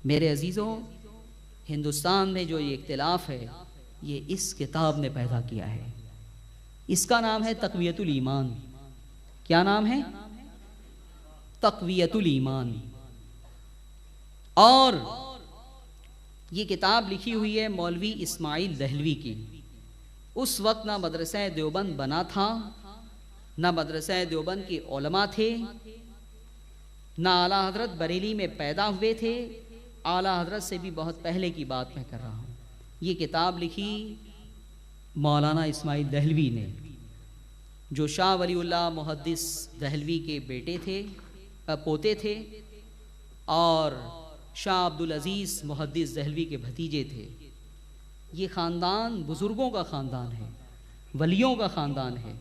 میرے عزیزوں، ہندوستان میں جو یہ اختلاف ہے یہ اس کتاب نے پیدا کیا ہے. اس کا نام ہے تقویت الایمان. کیا نام ہے؟ تقویت الایمان. اور یہ کتاب لکھی ہوئی ہے مولوی اسماعیل دہلوی کی. اس وقت نہ مدرسہ دیوبند بنا تھا، نہ مدرسہ دیوبند کے علماء تھے، نہ اعلیٰ حضرت بریلی میں پیدا ہوئے تھے. اعلیٰ حضرت سے بھی بہت پہلے کی بات میں کر رہا ہوں. یہ کتاب لکھی مولانا اسماعیل دہلوی نے، جو شاہ ولی اللہ محدث دہلوی کے بیٹے تھے، پوتے تھے، اور شاہ عبدالعزیز محدث دہلوی کے بھتیجے تھے. یہ خاندان بزرگوں کا خاندان ہے، ولیوں کا خاندان ہے.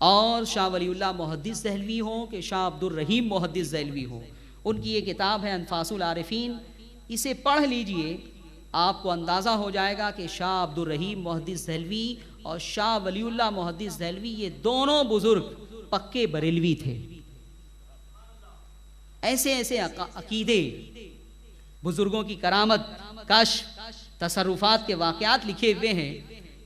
اور شاہ ولی اللہ محدث دہلوی ہوں کہ شاہ عبد الرحیم محدث دہلوی ہوں، ان کی یہ کتاب ہے انفاس العارفین. اسے پڑھ لیجئے، آپ کو اندازہ ہو جائے گا کہ شاہ عبد الرحیم محدث دہلوی اور شاہ ولی اللہ محدث دہلوی یہ دونوں بزرگ پکے بریلوی تھے. ایسے ایسے عقیدے، بزرگوں کی کرامت، کشف، تصرفات کے واقعات لکھے ہوئے ہیں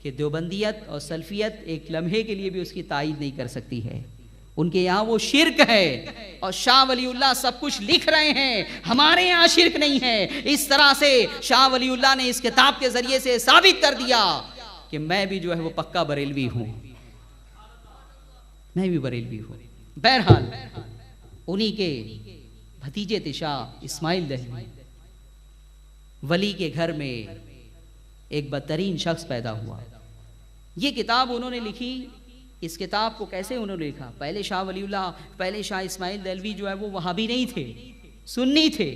کہ دیوبندیت اور سلفیت ایک لمحے کے لیے بھی اس کی تائید نہیں کر سکتی ہے. ان کے یہاں وہ شرک ہے، اور شاہ ولی اللہ سب کچھ لکھ رہے ہیں، ہمارے یہاں شرک نہیں ہے. اس طرح سے شاہ ولی اللہ نے اس کتاب کے ذریعے سے ثابت کر دیا کہ میں بھی جو ہے وہ پکا بریلوی ہوں، میں بھی بریلوی ہوں. بہرحال انہی کے بھتیجے تھے شاہ اسماعیل دہلوی. ولی کے گھر میں ایک بدترین شخص پیدا ہوا. یہ کتاب انہوں نے لکھی. اس کتاب کو کیسے انہوں نے لکھا؟ پہلے شاہ ولی اللہ، پہلے شاہ اسماعیل دہلوی جو ہے وہ وہابی نہیں تھے، سنی تھے.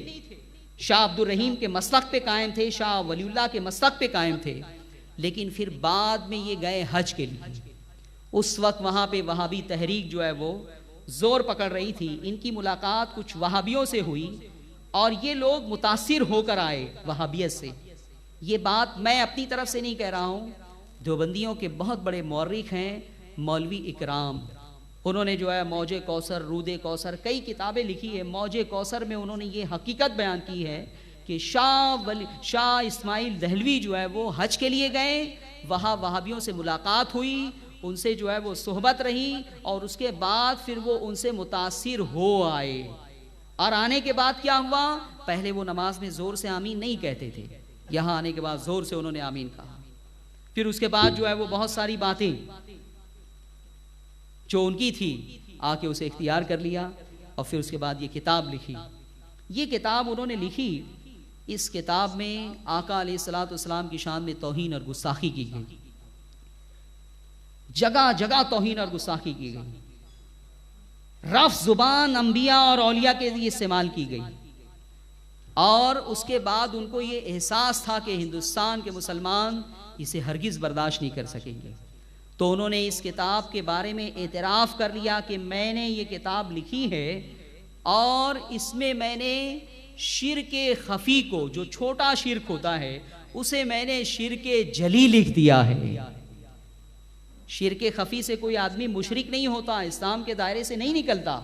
شاہ عبد الرحیم کے مسلک پہ قائم تھے، شاہ ولی اللہ کے مسلک پہ قائم تھے. لیکن پھر بعد میں یہ گئے حج کے لیے. اس وقت وہاں پہ وہابی تحریک جو ہے وہ زور پکڑ رہی تھی. ان کی ملاقات کچھ وہابیوں سے ہوئی اور یہ لوگ متاثر ہو کر آئے وہابیت سے. یہ بات میں اپنی طرف سے نہیں کہہ رہا ہوں، دیوبندیوں کے بہت بڑے مورخ ہیں مولوی اکرام، انہوں نے جو ہے موج کوثر، رود کوثر، کئی کتابیں لکھی ہے. موج کوثر میں انہوں نے یہ حقیقت بیان کی ہے کہ شاہ اسماعیل دہلوی جو ہے وہ حج کے لیے گئے، وہاں وہابیوں سے ملاقات ہوئی، ان سے جو ہے وہ صحبت رہی، اور اس کے بعد پھر وہ ان سے متاثر ہو آئے. اور آنے کے بعد کیا ہوا؟ پہلے وہ نماز میں زور سے آمین نہیں کہتے تھے، یہاں آنے کے بعد زور سے انہوں نے آمین کہا. پھر اس کے بعد جو ہے وہ بہت ساری باتیں جو ان کی تھی آ کے اسے اختیار کر لیا، اور پھر اس کے بعد یہ کتاب لکھی. یہ کتاب انہوں نے لکھی. اس کتاب میں آقا علیہ الصلوۃ والسلام کی شان میں توہین اور گستاخی کی گئی، جگہ جگہ توہین اور گستاخی کی گئی. رفع زبان انبیاء اور اولیاء کے لیے استعمال کی گئی. اور اس کے بعد ان کو یہ احساس تھا کہ ہندوستان کے مسلمان اسے ہرگز برداشت نہیں کر سکیں گے. تو انہوں نے اس کتاب کے بارے میں اعتراف کر لیا کہ میں نے یہ کتاب لکھی ہے اور اس میں میں نے شرک خفی کو، جو چھوٹا شرک ہوتا ہے، اسے میں نے شرک جلی لکھ دیا ہے. شرک خفی سے کوئی آدمی مشرک نہیں ہوتا، اسلام کے دائرے سے نہیں نکلتا.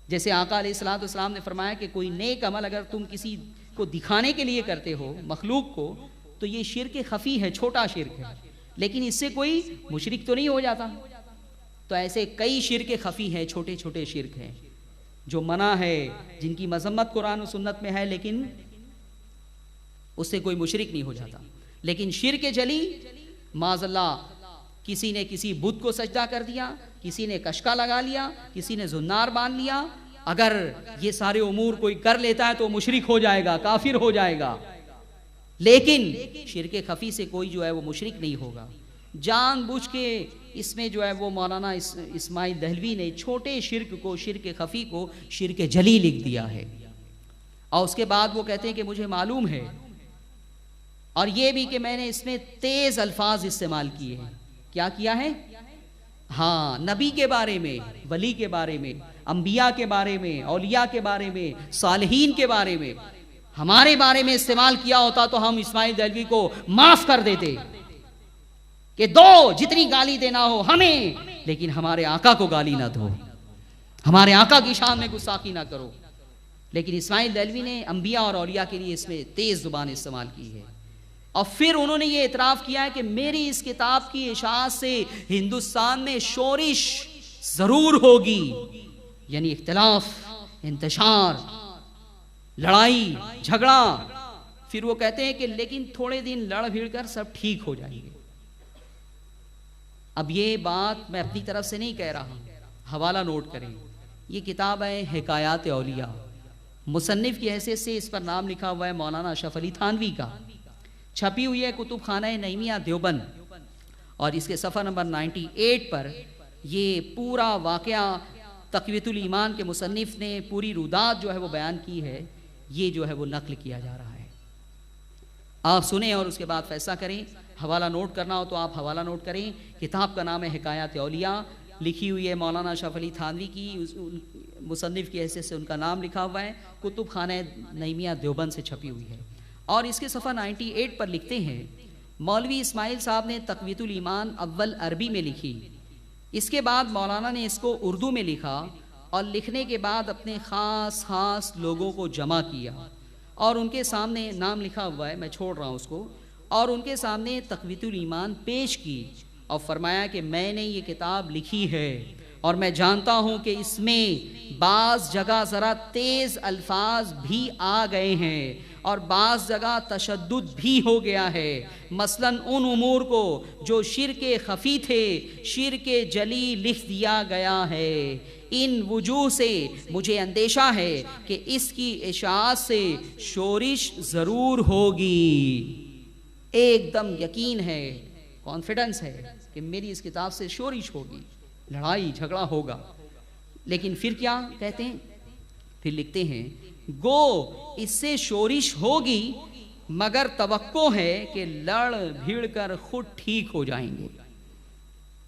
جیسے آقا علیہ الصلوۃ والسلام نے فرمایا کہ کوئی نیک عمل اگر تم کسی کو دکھانے کے لیے کرتے ہو، مخلوق کو، تو یہ شرک خفی ہے، چھوٹا شرک ہے، لیکن اس سے کوئی مشرک تو نہیں ہو جاتا. تو ایسے کئی شرک خفی ہیں، چھوٹے چھوٹے شرک ہیں جو منع ہے، جن کی مذمت قرآن و سنت میں ہے، لیکن اس سے کوئی مشرک نہیں ہو جاتا. لیکن شرک جلی، معاذ اللہ، کسی نے کسی بت کو سجدہ کر دیا، کسی نے کشکا لگا لیا، کسی نے زنار باندھ لیا، اگر یہ سارے امور کوئی کر لیتا ہے تو مشرک ہو جائے گا، کافر ہو جائے گا. لیکن شرک خفی سے کوئی جو ہے وہ مشرک نہیں ہوگا. جان بوجھ کے اس میں جو ہے وہ مولانا اسماعیل دہلوی نے چھوٹے شرک کو، شرک خفی کو شرک جلی لکھ دیا ہے. اور اس کے بعد وہ کہتے ہیں کہ مجھے معلوم ہے، اور یہ بھی کہ میں نے اس میں تیز الفاظ استعمال کیے ہیں. کیا کیا ہے؟ ہاں، نبی کے بارے میں، ولی کے بارے میں، انبیاء کے بارے میں، اولیاء کے بارے میں، صالحین کے بارے میں. ہمارے بارے میں استعمال کیا ہوتا تو ہم اسماعیل دہلوی کو معاف کر دیتے کہ دو، جتنی گالی دینا ہو ہمیں، لیکن ہمارے آقا کو گالی نہ دو، ہمارے آقا کی شان میں گستاخی نہ کرو. لیکن اسماعیل دہلوی نے انبیاء اور اولیاء کے لیے اس میں تیز زبان استعمال کی ہے، اور پھر انہوں نے یہ اعتراف کیا ہے کہ میری اس کتاب کی اشاعت سے ہندوستان میں شورش ضرور ہوگی، یعنی اختلاف، انتشار، لڑائی جھگڑا۔ پھر وہ کہتے ہیں کہ لیکن تھوڑے دن لڑ بھیڑ کر سب ٹھیک ہو جائیں گے۔ اب یہ بات میں اپنی طرف سے نہیں کہہ رہا ہوں، حوالہ نوٹ کریں، یہ کتاب ہے حکایات اولیاء، مصنف کی حیثیت سے اس پر نام لکھا ہوا ہے مولانا اشرف علی تھانوی کا، چھپی ہوئی ہے کتب خانہ نعیمیہ دیوبند، اور اس کے صفحہ نمبر 98 پر یہ پورا واقعہ تقویۃ الایمان کے مصنف نے پوری رودات جو ہے وہ بیان کی ہے، یہ جو ہے وہ نقل کیا جا رہا ہے۔ آپ سنیں اور اس کے بعد فیصلہ کریں۔ حوالہ نوٹ کرنا ہو تو آپ حوالہ نوٹ کریں۔ کتاب کا نام ہے حکایات اولیاء، لکھی ہوئی ہے مولانا اشرف علی تھانوی کی، مصنف کی حیثیت سے ان کا نام لکھا ہوا ہے، کتب خانہ نعیمیہ دیوبند سے چھپی ہوئی ہے، اور اس کے صفحہ 98 پر لکھتے ہیں مولوی اسماعیل صاحب نے تقویۃ الایمان اول عربی میں لکھی، اس کے بعد مولانا نے اس کو اردو میں لکھا، اور لکھنے کے بعد اپنے خاص لوگوں کو جمع کیا اور ان کے سامنے نام لکھا ہوا ہے، میں چھوڑ رہا ہوں اس کو، اور ان کے سامنے تقویۃ الایمان پیش کی اور فرمایا کہ میں نے یہ کتاب لکھی ہے اور میں جانتا ہوں کہ اس میں بعض جگہ ذرا تیز الفاظ بھی آ گئے ہیں اور بعض جگہ تشدد بھی ہو گیا ہے، مثلاً ان امور کو جو شرک خفی تھے شرک جلی لکھ دیا گیا ہے۔ ان وجوہ سے مجھے اندیشہ ہے کہ اس کی اشاعت سے شورش ضرور ہوگی۔ ایک دم یقین ہے، کانفیڈنس ہے کہ میری اس کتاب سے شورش ہوگی، لڑائی جھگڑا ہوگا۔ لیکن پھر کیا کہتے ہیں؟ پھر لکھتے ہیں گو اس سے شورش ہوگی مگر توقع ہے کہ لڑ بھیڑ کر خود ٹھیک ہو جائیں گے،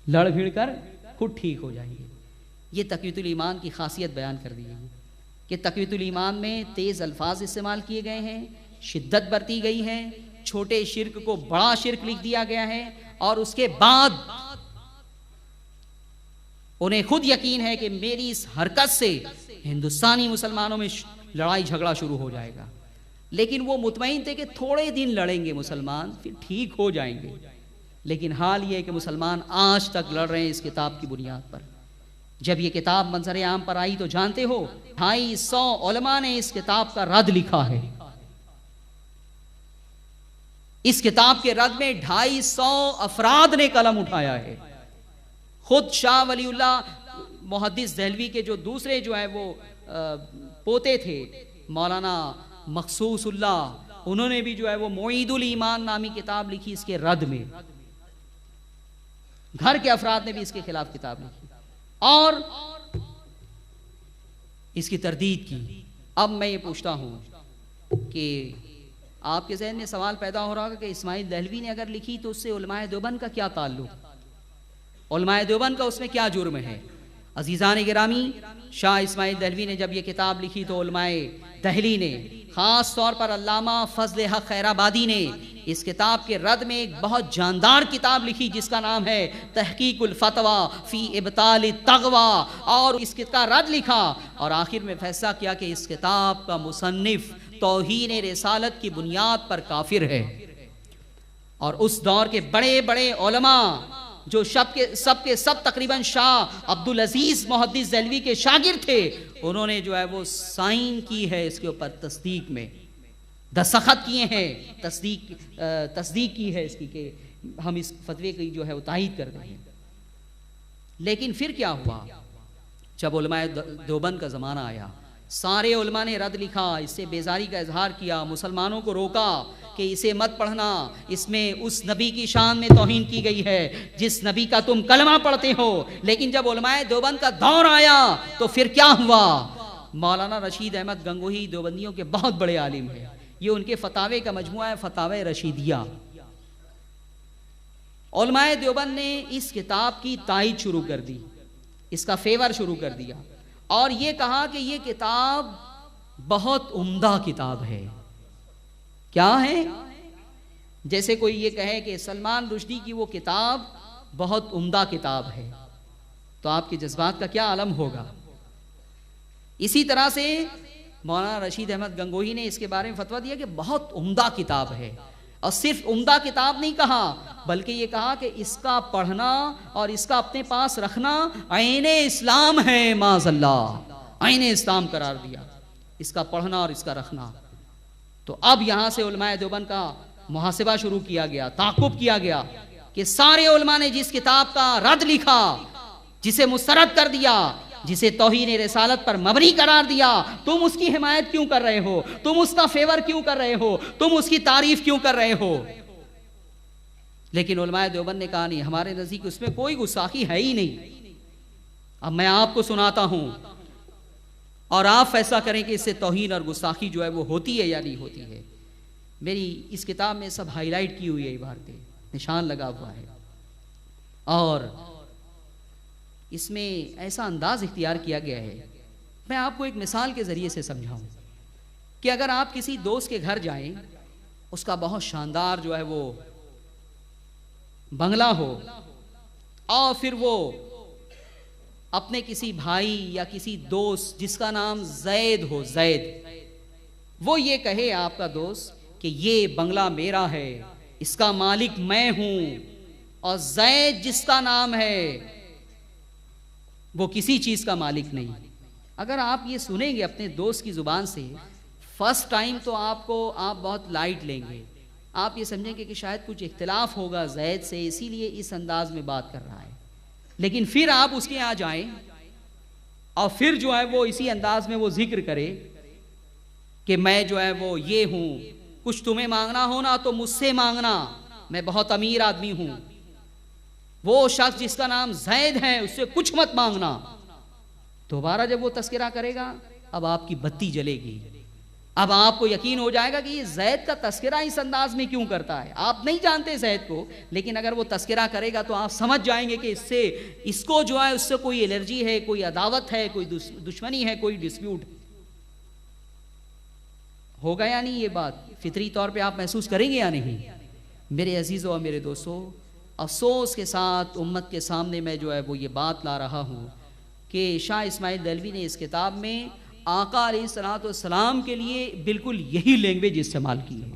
لڑ بھیڑ کر خود ٹھیک ہو جائیں گے۔ یہ تقویۃ الایمان کی خاصیت بیان کر دی ہے کہ تقویۃ الایمان میں تیز الفاظ استعمال کیے گئے ہیں، شدت برتی گئی ہے، چھوٹے شرک کو بڑا شرک لکھ دیا گیا ہے، اور اس کے بعد انہیں خود یقین ہے کہ میری اس حرکت سے ہندوستانی مسلمانوں میں لڑائی جھگڑا شروع ہو جائے گا، لیکن وہ مطمئن تھے کہ تھوڑے دن لڑیں گے مسلمان، پھر ٹھیک ہو جائیں گے۔ لیکن حال یہ ہے کہ مسلمان آج تک لڑ رہے ہیں اس کتاب کی بنیاد پر۔ جب یہ کتاب منظر عام پر آئی تو جانتے ہو 250 علماء نے اس کتاب کا رد لکھا ہے۔ اس کتاب کے رد میں 250 افراد نے قلم اٹھایا ہے۔ خود شاہ ولی اللہ محدث دہلوی کے جو دوسرے جو ہیں وہ پوتے تھے مولانا مخصوص اللہ، انہوں نے بھی جو ہے وہ معید الایمان نامی کتاب لکھی اس کے رد میں۔ گھر کے افراد نے بھی اس کے خلاف کتاب لکھی اور اس کی تردید کی۔ اب میں یہ پوچھتا ہوں کہ آپ کے ذہن میں سوال پیدا ہو رہا کہ اسماعیل دہلوی نے اگر لکھی تو اس سے علماء دیوبند کا کیا تعلق، علماء دیوبند کا اس میں کیا جرم ہے؟ عزیزان گرامی، شاہ اسماعیل دہلوی نے جب یہ کتاب لکھی تو علماء دہلی نے، خاص طور پر علامہ فضل حق خیر آبادی نے اس کتاب کے رد میں ایک بہت جاندار کتاب لکھی جس کا نام ہے تحقیق الفتویٰ فی ابطال التغویٰ، اور اس کا رد لکھا اور آخر میں فیصلہ کیا کہ اس کتاب کا مصنف توہین رسالت کی بنیاد پر کافر ہے۔ اور اس دور کے بڑے بڑے علماء جو سب کے سب تقریباً شاہ عبدالعزیز محدث دہلوی کے شاگرد تھے، انہوں نے جو ہے وہ سائن کی ہے اس کے اوپر، تصدیق میں دستخط کیے ہیں، تصدیق کی ہے اس کی کہ ہم اس فتوے کی جو ہے وہ تائید کر رہے ہیں۔ لیکن پھر کیا ہوا؟ جب علماء دیوبند کا زمانہ آیا، سارے علماء نے رد لکھا، اس سے بیزاری کا اظہار کیا، مسلمانوں کو روکا کہ اسے مت پڑھنا، اس میں اس نبی کی شان میں توہین کی گئی ہے جس نبی کا تم کلمہ پڑھتے ہو۔ لیکن جب علماء دیوبند کا دور آیا تو پھر کیا ہوا؟ مولانا رشید احمد گنگوہی دیوبندیوں کے بہت بڑے عالم ہیں، یہ ان کے فتاوے کا مجموعہ ہے فتاوی رشیدیہ۔ علماء دیوبند نے اس کتاب کی تائید شروع کر دی، اس کا فیور شروع کر دیا اور یہ کہا کہ یہ کتاب بہت عمدہ کتاب ہے۔ کیا ہے؟ جیسے کوئی یہ کہے کہ سلمان رشدی کی وہ کتاب بہت عمدہ کتاب ہے، تو آپ کے جذبات کا کیا عالم ہوگا؟ اسی طرح سے مولانا رشید احمد گنگوہی نے اس کے بارے میں فتویٰ دیا کہ بہت عمدہ کتاب ہے، اور صرف عمدہ کتاب نہیں کہا بلکہ یہ کہا کہ اس کا پڑھنا اور اس کا اپنے پاس رکھنا عین اسلام ہے، معاذ اللہ، عین اسلام قرار دیا اس کا پڑھنا اور اس کا رکھنا۔ تو اب یہاں سے علماء دیوبند کا محاسبہ شروع کیا گیا، تعاقب کیا گیا کہ سارے علماء نے جس کتاب کا رد لکھا، جسے مسترد کر دیا، جسے توہین رسالت پر مبنی قرار دیا، تم اس کی حمایت کیوں کر رہے ہو؟ تم اس کا فیور کیوں کر رہے ہو؟ تم اس کی تعریف کیوں کر رہے ہو؟ لیکن علماء دیوبند نے کہا نہیں، ہمارے نزدیک اس میں کوئی گستاخی ہے ہی نہیں۔ اب میں آپ کو سناتا ہوں اور آپ فیصلہ کریں کہ اس سے توہین اور گستاخی جو ہے وہ ہوتی ہے یا نہیں ہوتی ہے۔ میری اس کتاب میں سب ہائی لائٹ کی ہوئی ہے عبارتیں، نشان لگا ہوا ہے، اور اس میں ایسا انداز اختیار کیا گیا ہے، میں آپ کو ایک مثال کے ذریعے سے سمجھاؤں کہ اگر آپ کسی دوست کے گھر جائیں، اس کا بہت شاندار جو ہے وہ بنگلہ ہو، اور پھر وہ اپنے کسی بھائی یا کسی دوست جس کا نام زید ہو، زید، وہ یہ کہے آپ کا دوست کہ یہ بنگلہ میرا ہے، اس کا مالک میں ہوں، اور زید جس کا نام ہے وہ کسی چیز کا مالک نہیں۔ اگر آپ یہ سنیں گے اپنے دوست کی زبان سے فرسٹ ٹائم تو آپ بہت لائٹ لیں گے، آپ یہ سمجھیں گے کہ شاید کچھ اختلاف ہوگا زید سے، اسی لیے اس انداز میں بات کر رہا ہے۔ لیکن پھر آپ اس کے یہاں جائیں اور پھر جو ہے وہ اسی انداز میں وہ ذکر کرے کہ میں جو ہے وہ یہ ہوں، کچھ تمہیں مانگنا ہو نا تو مجھ سے مانگنا، میں بہت امیر آدمی ہوں، وہ شخص جس کا نام زید ہے اس سے کچھ مت مانگنا۔ دوبارہ جب وہ تذکرہ کرے گا اب آپ کی بتی جلے گی، اب آپ کو یقین ہو جائے گا کہ یہ زید کا تذکرہ اس انداز میں کیوں کرتا ہے۔ آپ نہیں جانتے زید کو، لیکن اگر وہ تذکرہ کرے گا تو آپ سمجھ جائیں گے کہ اس کو جو ہے اس سے کوئی الرجی ہے، کوئی عداوت ہے، کوئی دشمنی ہے، کوئی ڈسپیوٹ ہوگا یا نہیں۔ یہ بات فطری طور پہ آپ محسوس کریں گے یا نہیں؟ میرے عزیزوں اور میرے دوستوں، افسوس کے ساتھ امت کے سامنے میں جو ہے وہ یہ بات لا رہا ہوں کہ شاہ اسماعیل دہلوی نے اس کتاب میں آقا علیہ الصلوۃ والسلام کے لیے بالکل یہی لینگویج استعمال کی ہے۔